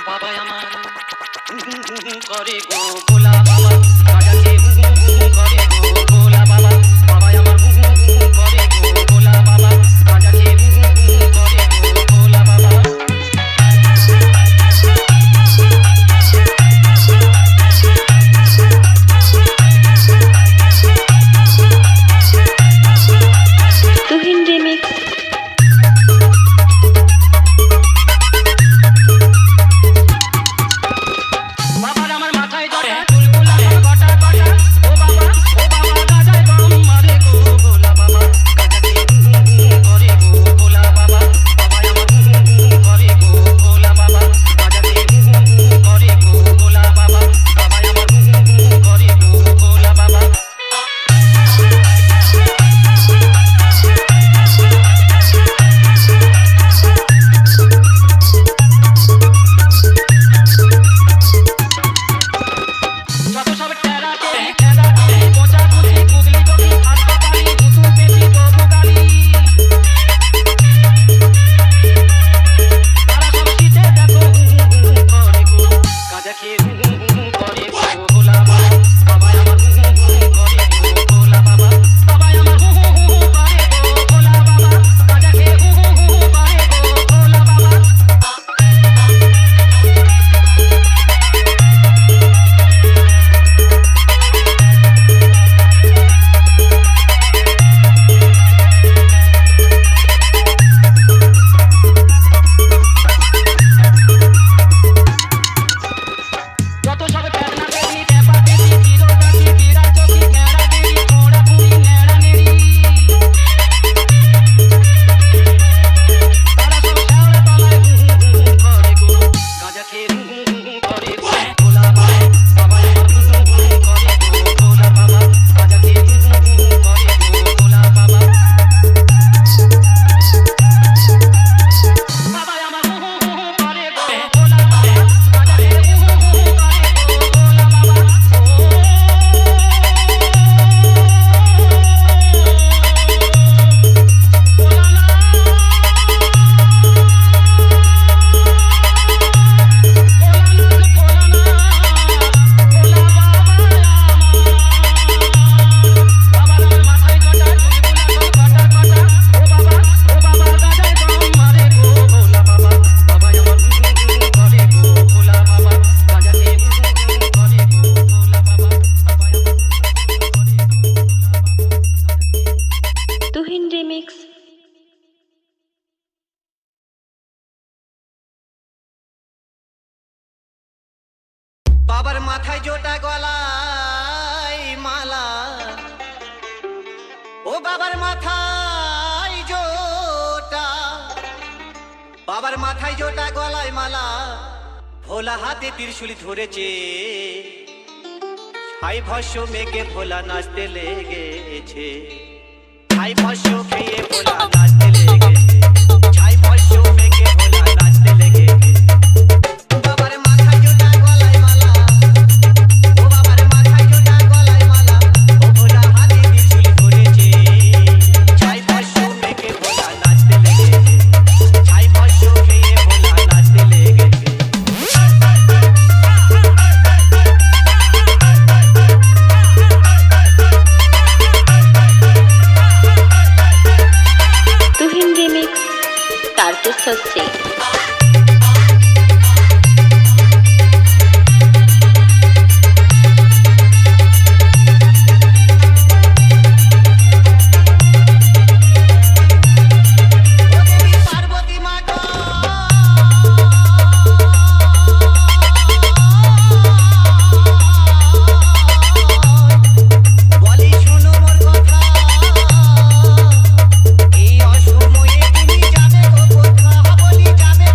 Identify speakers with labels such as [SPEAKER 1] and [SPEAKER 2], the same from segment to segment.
[SPEAKER 1] বাবা আমার করে গো ভোলা বাবা রাজাকে করে গো ভোলা বাবা বাবা আমার করে গো ভোলা বাবা রাজাকে করে গো ভোলা বাবা
[SPEAKER 2] তুহিন রিমিক্স।
[SPEAKER 1] বাবার আমার মাথায় জটা চুলগুলা কটা কটা ও বাবা গাজায় গম মারে গো ভোলা বাবা গাজাকে করে গো ভোলা বাবা বাবা আমার করে গো ভোলা বাবা গাজাকে করে গো ভোলা বাবা বাবা আমার করে গো ভোলা বাবা যত সব টেরা টেরি ঠেলা ঠেলি মোচা গুলি গুগলি গলি হাসপাতালি ভুতুল পেটি তবু গালি তারা সব শীতে দেখো করে গো গাঁজা খেয়ে করে গো ভোলা বাবা বাবা আমার করে গো ভোলা বাবা বাবা আমার করে গো ভোলা বাবা গাঁজা খেয়ে করে গো ভোলা বাবা যত সব খেলনা খেলি টেপা টেপি চিরগাছি বিড়াল চোখি নেড়া দেড়ি খোঁড়া খুঁড়ি নেড়া নেড়ি তারা সব শেওড়া তলায় করে গো গাঁজা খেয়ে করে গো ভোলা বাবা বাবা আমার করে গো ভোলা বাবা গাঁজা খেয়ে করে গো ভোলা বাবা বাবা আমার করে গো ভোলা বাবা গাঁজা খেয়ে করে গো ভোলা বাবা
[SPEAKER 2] তুহিন রিমিক্স।
[SPEAKER 1] বাবার মাথায় জোটা গলায় মালা ও বাবার মাথায় জোটা বাবার মাথায় জোটা গলায় মালা ভোলা হাতে ত্রিশূল ধরেছে ছাই ভস্য মেঘে ভোলা নাচতে লেগেছে ছাই ভস্য খেয়ে ভোলা নাচতে লেগেছে ছাই ভস্য মেঘে ভোলা নাচতে লেগেছে বাবার মাথায় জোটা গলায় মালা ও বাবার মাথায় জোটা গলায় মালা ও ভোলা হাতে ত্রিশূল ধরেছে ছাই ভস্য মেঘে ভোলা নাচতে লেগেছে ছাই ভস্য খেয়ে ভোলা নাচতে লেগেছে
[SPEAKER 2] তুহিন রিমিক্স তারকেশ্বর সিং।
[SPEAKER 1] পার্বতী মা বলি শুনো মোর কথা এই অসময়ে তুমি যাবে গো কোথা বলি যাবে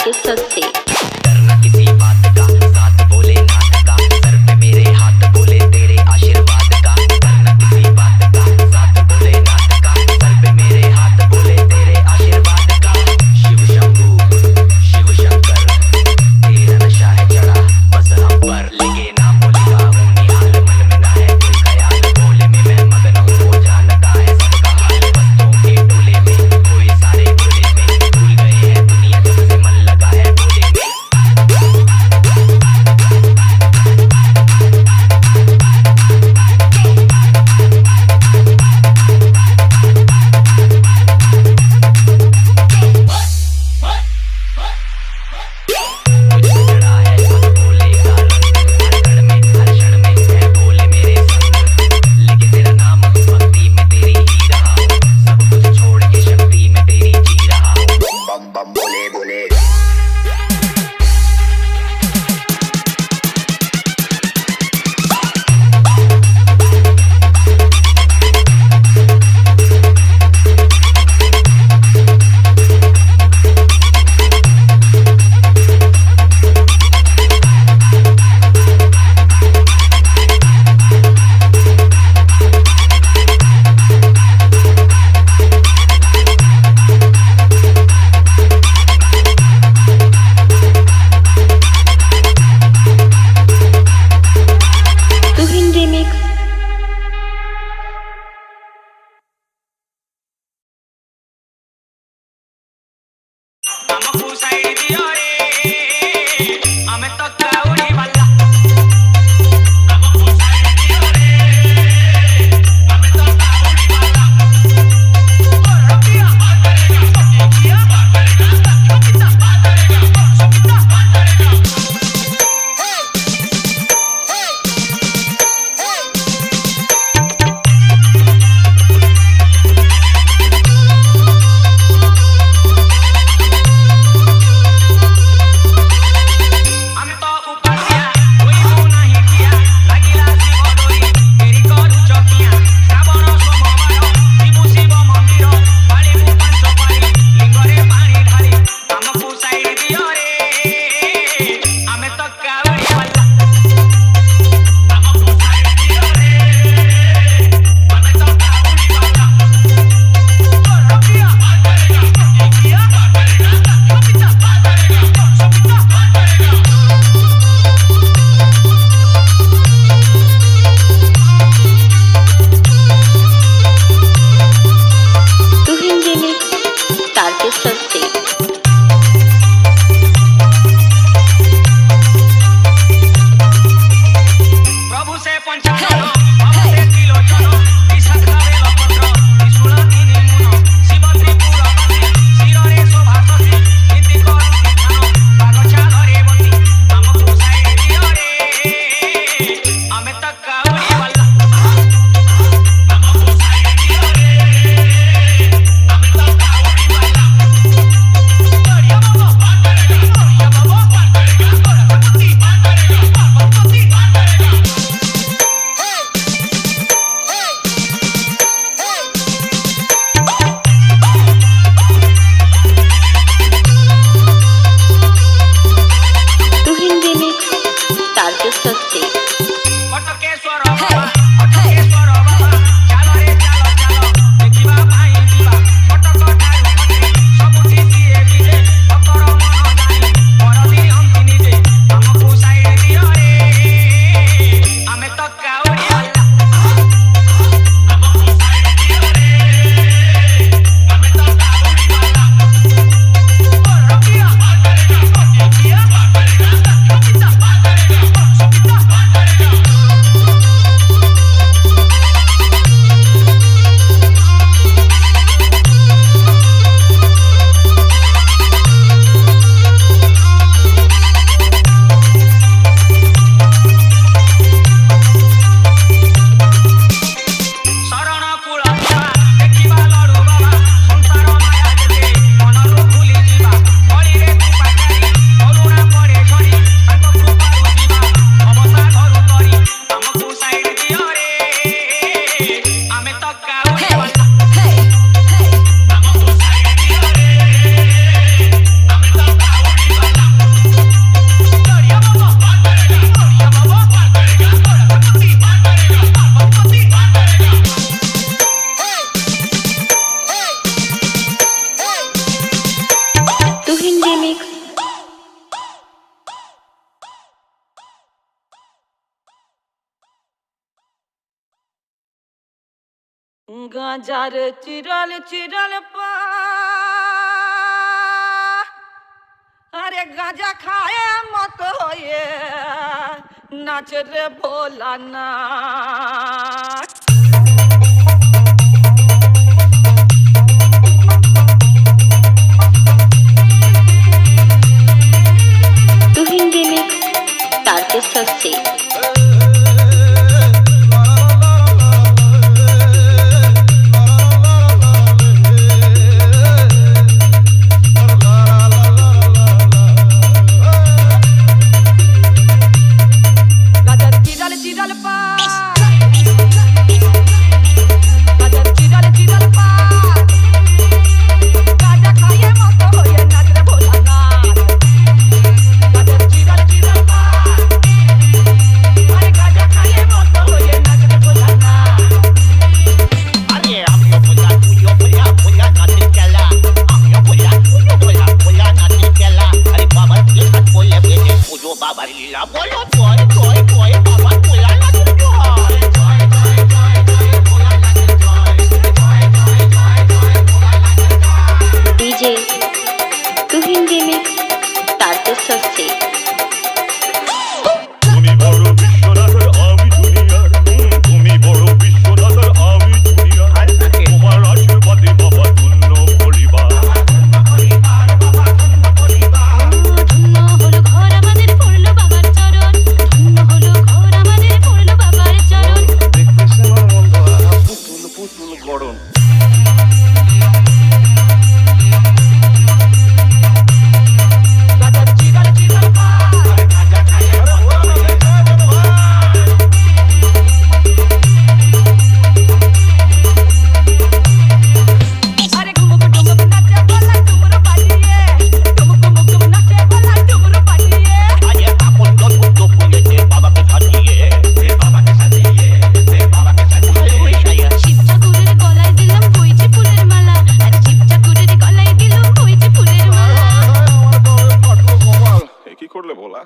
[SPEAKER 2] तारकेश्वर से।
[SPEAKER 1] डरना किसी बात का, साथ बोले नाथ का, सर पे मेरे हाथ बोले तेरे आशीर्वाद का। डरना किसी बात का, साथ बोले नाथ का, सर पे मेरे हाथ बोले तेरे आशीर्वाद का। शिव शंभू शिव शंकर, तेरा नशा है चढ़ा बस हम पर, लेके नाम बोलेगा हूँ निहाल, मन में ना है कोई ख्याल, बोले में मैं मगन हूँ, वो जानता है सबका हाल। बस्तों के टोले में कोई सारे बोले में, भूल गए हैं दुनिया जब से मन लगा है बोले में। मुझे चढ़ा है बस भोले का रंग, हर कण में हर क्षण में है भोले मेरे संग, लेके तेरा नाम भक्ति में तेरी ही रहा हूँ, सब कुछ छोड़ के शक्ति में तेरी जी रहा हूँ। बम बम बोले बोले
[SPEAKER 2] तुहिन रिमिक्स।
[SPEAKER 1] ଆମକୁ ସାଇଡ୍ ଦିଅ ରେ, ଆମେ ତ କାଉଡ଼ି ବାଲା। ଆମକୁ ସାଇଡ୍ ଦିଅ ରେ, ଆମେ ତ କାଉଡ଼ି ବାଲା। ଓ ରଖିଆ ବାତ କରେଗା, ରଖିଆ ବାତ କରେଗା, ରଖିତା ବାତ କରେଗା, ରଖିତା ବାତ କରେଗା। ଆମେ ତ ଉପାସିଆ ହୋଇବୁ ନାହିଁ ଠିଆ, ଲାଗିଲା ଶିବ ଡୋରି ଏରି କରୁଛ କିଆଁ। ଶ୍ରାବଣ ସୋମବାର ଯିବୁ ଶିବ ମନ୍ଦିର, ପାଳିବୁ 5 ପାଳି ଲିଙ୍ଗରେ ପାଣି ଢାଳି। ଆମକୁ ସାଇଡ୍ ଦିଅ ରେ, ଆମେ ତ କାଉଡ଼ି ବାଲା। ଆମକୁ ସାଇଡ୍ ଦିଅ ରେ, ଆମେ ତ କାଉଡ଼ି ବାଲା। ଓ ରଖିଆ ବାତ କରେଗା, ରଖିଆ ବାତ କରେଗା, ରଖିତା ବାତ କରେଗା, ରଖିତା ବାତ କରେଗା।
[SPEAKER 2] तुहिन रिमिक्स तारकेश्वर से।
[SPEAKER 1] प्रभु से पंचानन भव से त्रिलोचन, विषाखारे लपत्र त्रिशूल तिनि मुन, शिव त्रिपुरपति शिରରେ ଶୋଭାସତି, ନୀତି କରୁଛି ଧ୍ୟାନ ବାଗଛାଲରେ ବନ୍ଦୀ। ଆମକୁ ସାଇଡ୍ ଦିଅ ରେ, ଆମେ ତ କାଉଡ଼ି ବାଲା। ଆମକୁ ସାଇଡ୍ ଦିଅ ରେ, ଆମେ ତ କାଉଡ଼ି ବାଲା।
[SPEAKER 3] গাজার চিরল চিরল পা আরে গাজা খায় মত হয়ে নাচ রে ভোলা না
[SPEAKER 2] तुहिन रिमिक्स तारकेश्वर से डीजे तुहिन रिमिक्स तारकेश्वर से
[SPEAKER 4] তুমি বড় বিশ্বনাথের আমি জুনিয়র তুমি বড় বিশ্বনাথের আমি জুনিয়র তোমার আশীর্বাদে বাবা ধন্য পরিবার
[SPEAKER 5] ধন্য হলো ঘর আমাদের পড়লো বাবার চরণ ধন্য হলো ঘর আমাদের পড়লো বাবার চরণ
[SPEAKER 4] দেখতেছে আমার মন পুতুল পুতুল গড়ন
[SPEAKER 5] শিব ঠাকুরের গলায় দিলাম বইছে ফুলের মালা আর শিব ঠাকুরের গলায় দিলাম বইছে ফুলের মালা
[SPEAKER 4] কি করলে বলা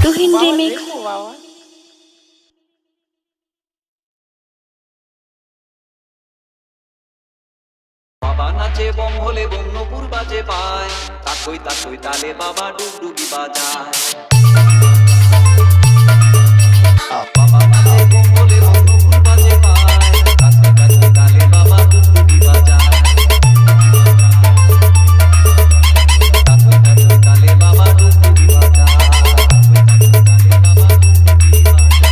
[SPEAKER 2] तुहिन रिमिक्स
[SPEAKER 1] বাবা নাচে বম হলে বন্যপুর বাজে পায় তাকই তাকই তালে বাবা ডুগডুগি বাজায় বাবা নাচে বম হলে বন্যপুর বাজে পায় তাকই তাকই তালে বাবা ডুগডুগি বাজায় তাকই তাকই তালে বাবা ডুগডুগি বাজায় তাকই তাকই তালে বাবা ডুগডুগি বাজায়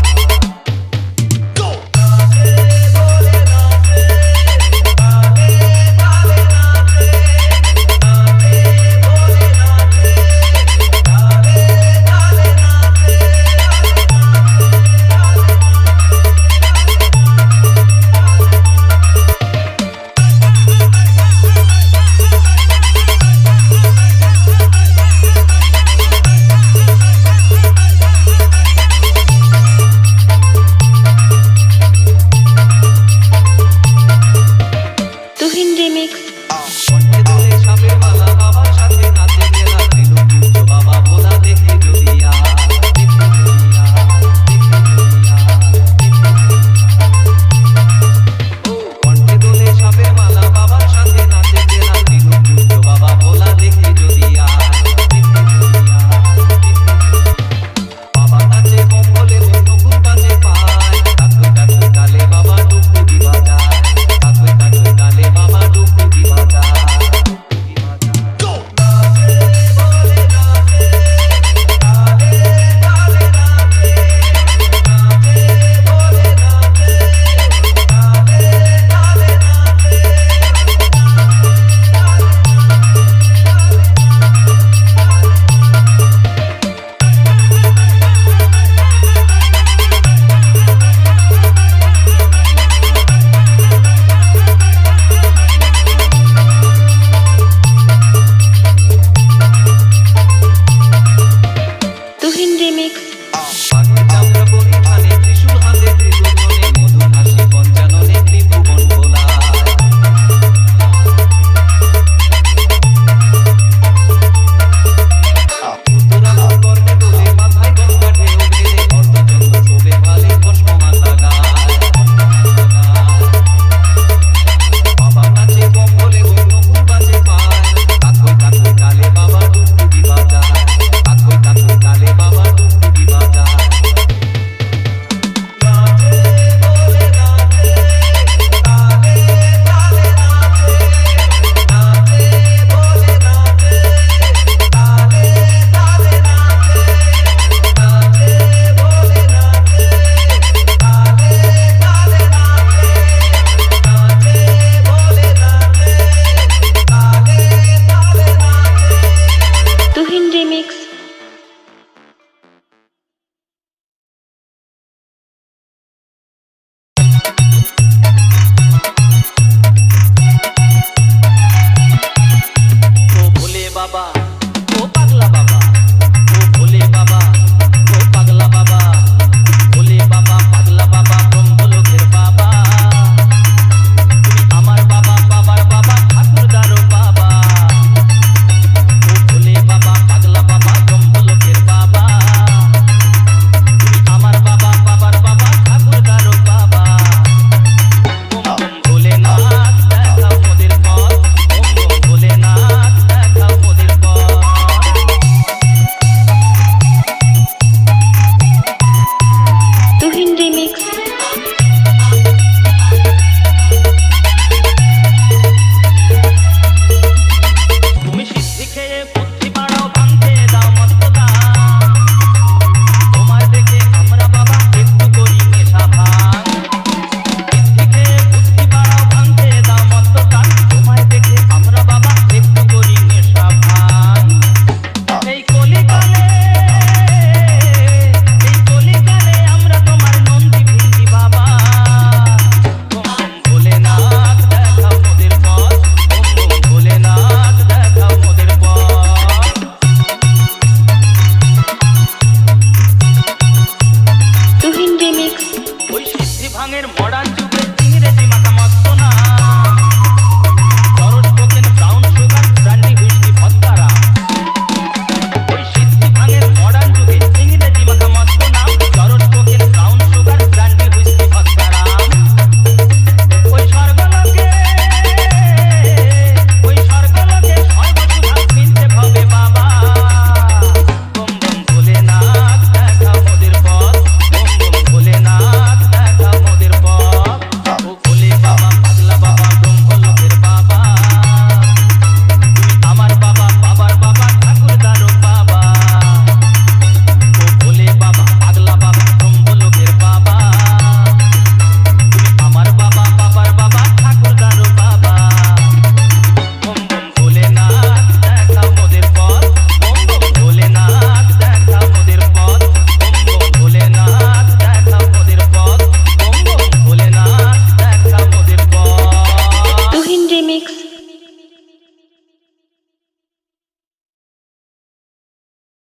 [SPEAKER 2] রিমিক্স